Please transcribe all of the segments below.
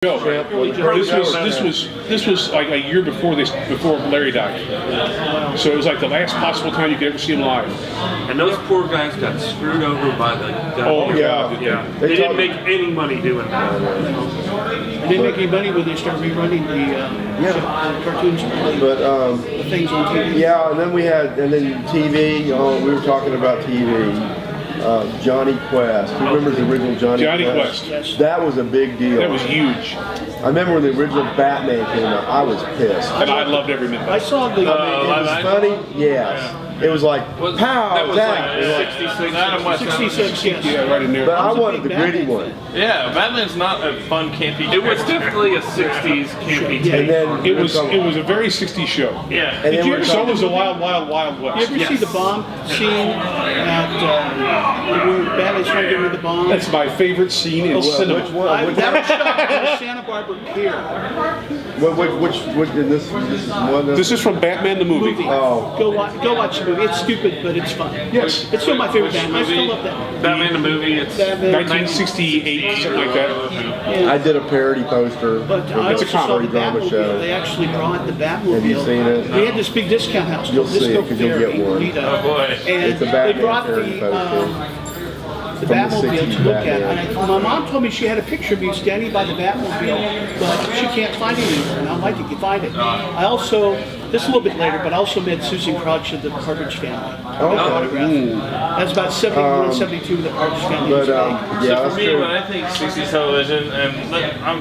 No, this was like a year before Larry died. So it was like the last possible time you could ever see him live. And those poor guys got screwed over by the government. Oh yeah, They didn't make any money doing that. They didn't make any money when they started rerunning the cartoons, but the things on TV. Yeah, and then TV. We were talking about TV. Johnny Quest. Who remembers the original Johnny Quest? Yes. That was a big deal. that was huge, I remember when the original Batman came out. I was pissed. and I loved every minute. I saw the. It was funny. Yes. It was like pow. That was that. like 66. 66, yes. Yeah, right in there. But I was a wanted the big gritty Batman one. Yeah, Batman's not a fun, campy. It was definitely a 60s campy take. And then It was a very 60s show. Yeah. And Did then you we're ever? So talking- was the Wild West. You ever see the bomb scene at where Batman's trying to get rid of the bomb? That's my favorite scene in cinema. Which one? That was shot at the Santa Barbara Pier. Which and this is one. This is from Batman the movie. Movie. Oh. Go watch the movie. It's stupid, but it's fun. Yes. It's still my favorite Which Batman. I still movie? love that. Batman the movie. It's Batman. 1968, something like that. Yeah. I did a parody poster. But I It's a also saw comedy the drama Batmobile. show. They actually brought the Batmobile. Have you seen it? They had this big discount house. You'll called see it, Disco 'cause you'll Fair get in one. Toledo. Oh boy. And It's a they Batman brought parody the poster. the From the Batmobile 60s to look at. Batman. And my mom told me she had a picture of me standing by the Batmobile, but she can't find it anymore. And I'm like, you can find it. I also, this a little bit later, but I also met Susan Crouch of the Partridge Family. Okay. That's about 71, 72 of the Partridge Family. But was big. yeah, So that's for me, true. when I think 60s television, I'm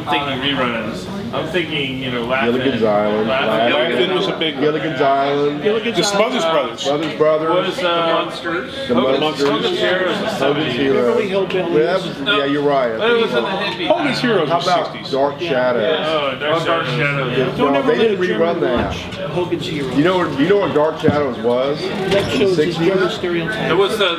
thinking reruns. I'm thinking, Laughing. Gilligan's Island. Laughing was a big one. Gilligan's Island. The Smothers Brothers. Brothers Brothers. Was monsters. The Monsters. Hogan's Heroes was Hogan's 70s. Heroes. Beverly Hillbillies. Yeah, that was, yeah, you're right. But it was in the hippie. Hogan's Heroes How was about 60s. Dark Shadows? Oh, Dark Dark Shadows. Shadows. Don't No, ever they let a didn't German rerun that. watch Hogan's Heroes. You know what Dark Shadows was? that In the shows his 60s? German stereotype. It was the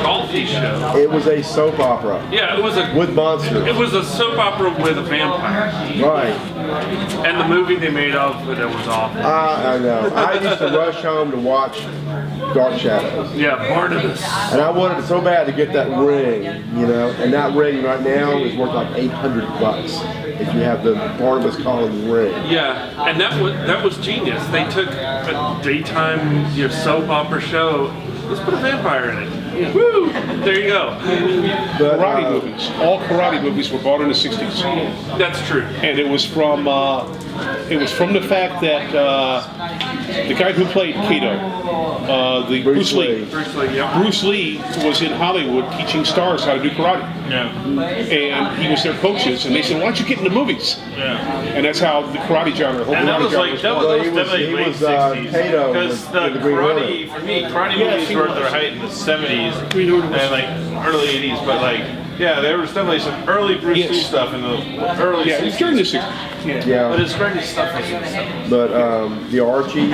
golfy show. It was a soap opera Yeah, it was a with monsters. soap opera with a vampire. Right. And the movie they made of it was awful. I know. I used to rush home to watch Dark Shadows. Yeah, Barnabas. And I wanted so bad to get that ring, and that ring right now is worth like $800 if you have the Barnabas Collins ring. Yeah, and that was genius. They took a daytime soap opera show. Let's put a vampire in it. Woo! There you go. But, Karate movies. All karate movies were bought in the 60s. That's true. And it was from the fact that the guy who played Kato, the Bruce Lee. Bruce Lee, yeah. Bruce Lee was in Hollywood teaching stars how to do karate. Yeah. And he was their coaches, and they said, why don't you get into movies? Yeah. And that's how the karate genre, And that was like, that was Well, he was- definitely he late was, 60s. Kato Because with the the Green karate, for me, karate movies he were at was. their height in the 70s Green Hornet was- and like early 80s, but like, yeah, there was definitely some early Bruce Lee Yes. stuff in the early Yeah, it was 60s. during the 60s. But Yeah, his greatest stuff was in the 70s. but the Archie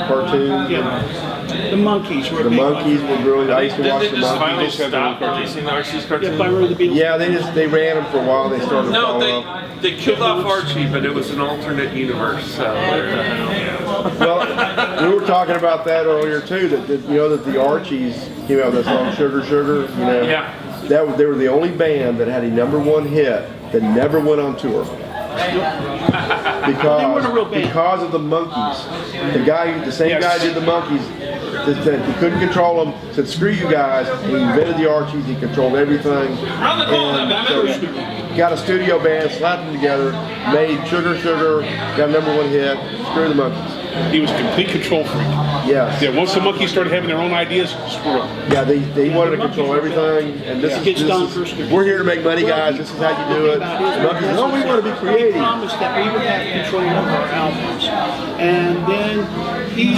cartoon, Yeah. The monkeys were a the big monkeys were really. I used to Didn't watch they the just monkeys. finally Just had their own stop releasing the Archie's Yeah, cartoons? by the Beatles. Yeah, they ran them for a while. They started to No, fall off. they killed off Archie, but it was an alternate universe. So Well, we were talking about that earlier too. That the Archies came out with that song "Sugar Sugar." Yeah. They were the only band that had a #1 hit that never went on tour. weren't a real band. Because of the monkeys. The same guy who did the monkeys. That he couldn't control them. Said, "Screw you guys." And he invented the Archies. He controlled everything. And so got a studio band, slapped them together, made "Sugar Sugar," got a #1 hit. Screw the monkeys. He was a complete control freak. Yes. Yeah, once the monkeys started having their own ideas, screw them. Yeah, they wanted to control everything, and this Gets Don is Kirshner. we're here to make money, guys. This is how you do it. Monkeys, no, we want to be He creative. promised that we would have control of our albums. And then he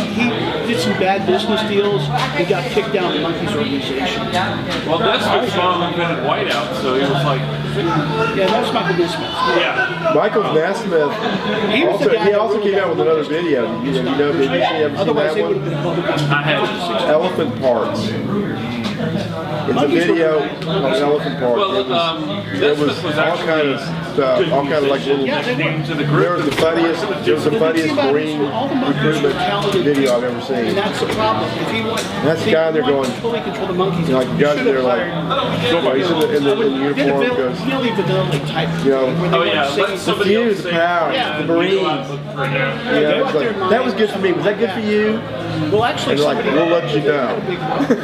did some bad business deals. He got kicked out of the Monkeys organization. well, Nesmith's mom invented whiteout, so he was like, Yeah, that was Michael Nesmith. yeah. Michael Nesmith He was the guy he that also ruled came out with another out video. Did you know? Did you ever see Otherwise, that they would have one? been public. I had Elephant Parts. It's a Monkeys were video great. of an elephant park. Well, There was this was all actually kind of stuff, all kind of like little. Yeah, they were. named to the There group. was the funniest, Marine all the monkeys were recruitment talented video I've ever And seen. that's the problem. If he wanted, That's the guy there going- totally control the monkeys. You know, like the guys He there, should like, have he's in the uniform goes, really vanilla type. You know, where they Oh weren't yeah, singing. let somebody the else fuse, the sing. power, Yeah. the Marines. You go out and look for it now. You know, it's like, that was good for me. Was that good for you? Well, actually, And they're like, somebody we'll let you know.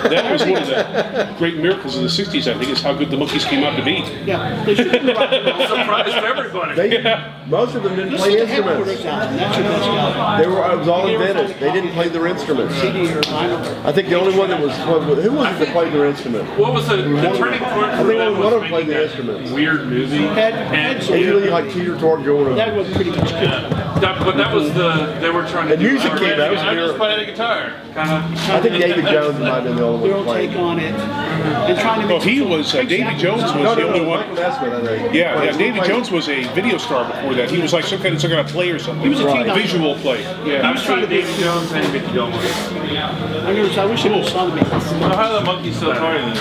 That was one of the great miracles of the 60s, I think, is how good the monkeys came out to be. Yeah, they should have been rock and roll. Surprised everybody. They, most of them didn't This play is the headquarters instruments. album. That's your best album. They were, it was all invented. They didn't play their instruments. CD or vinyl. I think the only one that was, who was it that played their instrument? What was the turning point I for think them one of was them played making the that instruments. weird movie. Head They usually like teeter toward going That to. was pretty much good. But that was they were trying to And do music came out. I'm just playing the guitar. kind of. I think David Jones might have been the only Their one own take playing. on it. And trying to Well, make he it so- was, Davy Jones was No, the no, only no, one. Michael Nesmith, I think. Yeah, Played- Davy played- Jones was a video star before that. He was like some kind of player or something. He was a Right. teen visual play. Yeah. I've seen Davy Jones and Mickey Dolenz. I wish it was Sonic. So how are the monkeys still touring then?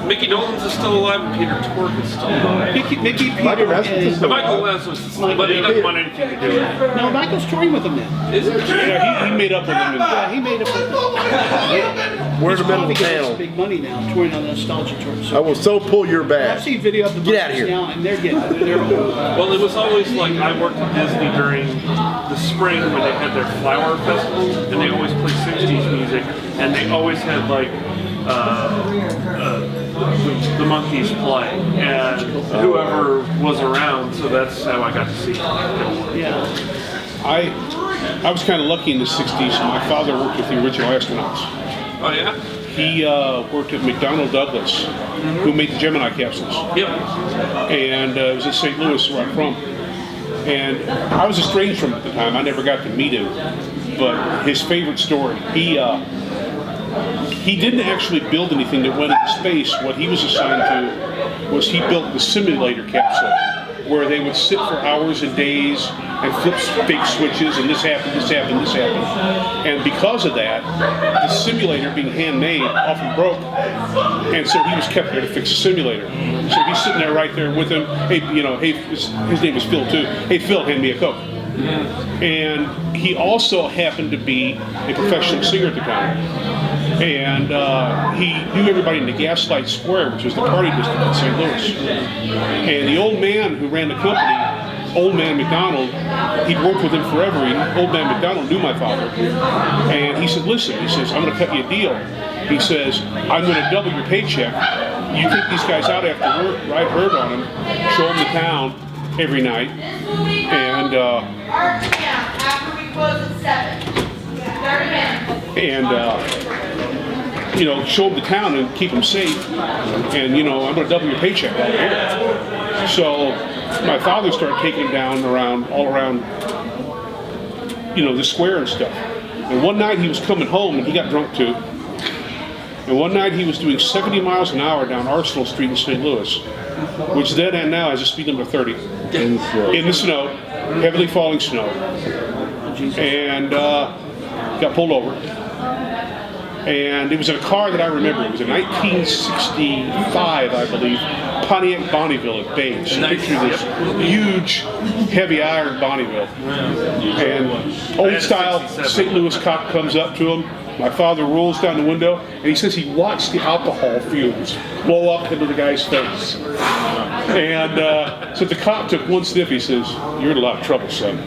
Mickey Dolenz is still alive, and Peter Tork is still alive. Mickey, Michael Peter, Nesmith is and still Michael alive. Leslie, but he doesn't want anything to do with it. no, Michael's touring with them now. Is it? Yeah, he made up with him. Yeah, he made it with them. We're in the middle Probably of the getting panel. some big money now, touring on the nostalgia tour. I So will so pull your I've back. seen video of the Get outta monkeys here. now, and they're old. Well, it was always like I worked at Disney during the spring when they had their flower festival, and they always played 60s music, and they always had like the monkeys play, and whoever was around. So that's how I got to see it. Yeah. I was kind of lucky in the 60s. My father worked with the original astronauts. Oh yeah. He worked at McDonnell Douglas, who made the Gemini capsules. Yep. And it was in St. Louis, where I'm from. And I was estranged from him at the time. I never got to meet him. But his favorite story, he didn't actually build anything that went into space. What he was assigned to was he built the simulator capsule, where they would sit for hours and days and flip fake switches, and this happened, this happened, this happened. And because of that, the simulator being handmade often broke, and so he was kept there to fix the simulator. So he's sitting there right there with him. Hey, hey, his name was Phil too. Hey, Phil, hand me a Coke. And he also happened to be a professional singer at the time. And he knew everybody in the Gaslight Square, which was the party district in St. Louis. And the old man who ran the company, Old Man McDonald, he'd worked with him forever. Old Man McDonald knew my father. And he said, listen, he says, I'm going to cut you a deal. He says, I'm going to double your paycheck. You take these guys out after work, ride herd on them, show them the town every night. And after we close at 7. 30 minutes. show them the town and keep them safe. And, I'm going to double your paycheck right here. So my father started taking him down all around, the square and stuff. And one night he was coming home and he got drunk too. And one night he was doing 70 miles an hour down Arsenal Street in St. Louis, which then and now has a speed limit of 30. In the snow, heavily falling snow. And got pulled over. And it was in a car that I remember. It was a 1965, I believe, Pontiac Bonneville at Bays. Picture this huge, heavy iron Bonneville. And old style St. Louis cop comes up to him. My father rolls down the window, and he says he watched the alcohol fumes blow up into the guy's face. And so the cop took one sniff. He says, "You're in a lot of trouble, son."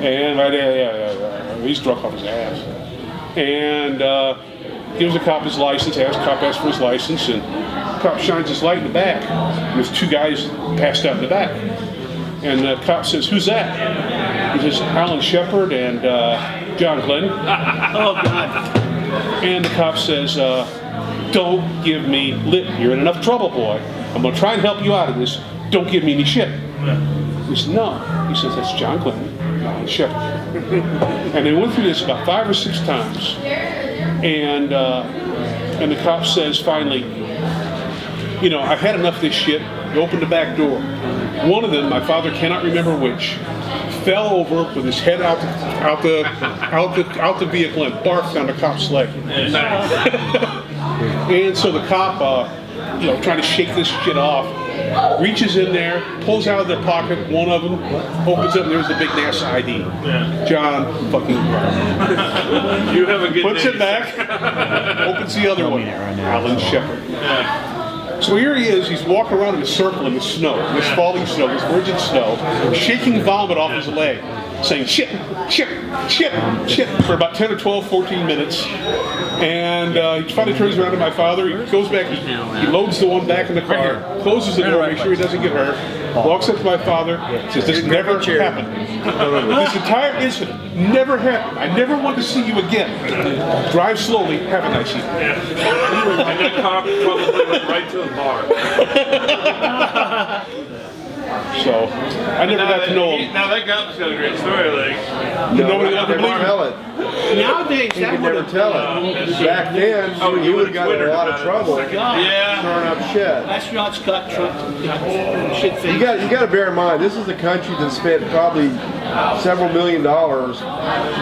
And he's drunk off his ass. And gives the cop his license. Cop asks for his license, and the cop shines his light in the back. And there's two guys passed out in the back. And the cop says, "Who's that?" He says, "Alan Shepard and John Glenn." Oh, God. And the cop says, "Don't give me lip. You're in enough trouble, boy. I'm going to try and help you out of this. Don't give me any shit." He says, "No." He says, "That's John Glenn, Alan Shepard." And they went through this about 5 or 6 times. And the cop says finally, "I've had enough of this shit." He opened the back door. One of them, my father cannot remember which, fell over with his head out the vehicle and barfed on the cop's leg. And so the cop, trying to shake this shit off, reaches in there, pulls out of their pocket one of them, opens up, and there's the big NASA ID. Yeah. John fucking Brown. You have a good Puts day. it back, opens the other one, Alan Shepard. Yeah. So here he is, he's walking around in a circle in the snow, this falling snow, this virgin snow, shaking vomit off his leg, saying shit, shit, shit, shit, for about 10 or 12, 14 minutes. And he finally turns around to my father, he goes back, he loads the one back in the car, closes the door, make sure he doesn't get hurt, walks up to my father, says, this never happened. This entire incident never happened. I never want to see you again. Drive slowly, have a nice evening. Yeah. And that cop probably went right to the bar. So, I never got to know him. Now that cop's got a great story. Like, Nobody ever never believed him. tell it. Nowadays, He that could would never have tell it. Back then, he would have gotten in a lot of trouble. yeah. Throwing up shit. astronauts got shit You things. got to bear in mind, this is a country that spent probably several $1 million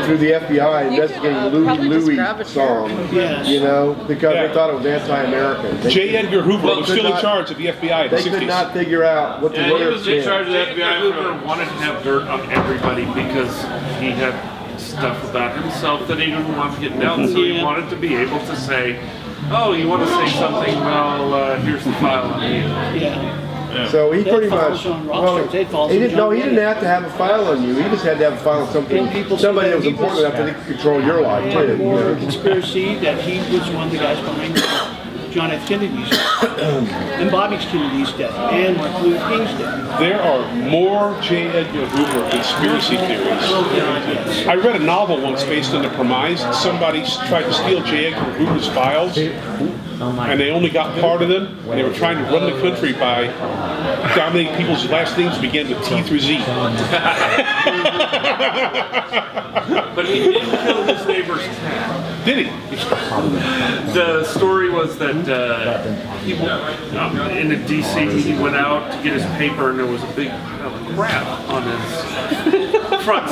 through the FBI investigating Louis probably just Louis grab a song. Yes. Because Yeah. they thought it was anti-American. J. Edgar Hoover was could still in not- charge of the FBI in the They could 60s. not figure out what the Yeah, he lyrics was in meant. charge of the FBI Hoover for wanted to have dirt on everybody because he had stuff about himself that he didn't want to get down, so he Yeah. wanted to be able to say, oh, you want to say something? Well, here's the file on you. Yeah. So he That pretty falls much, on rock stars. That falls he on didn't, no, John he didn't Lennon. have to have a file on you. He just had to have a file on something, And people say somebody that was he was- important enough that they could control your life too. And you more know? conspiracy that he was one of the guys behind John F. Kennedy's death, and Bobby Kennedy's death, and Martin Luther King's death. There are more J. Edgar Hoover conspiracy theories. Oh, God, yes. I read a novel once based on the premise that somebody tried to steal J. Edgar Hoover's files, and they only got part of them. And they were trying to run the country by dominating people's last names began with T through Z. But he didn't kill his neighbor's cat. Did he? The story was that he in the DC he went out to get his paper and there was a big pile of crap on his front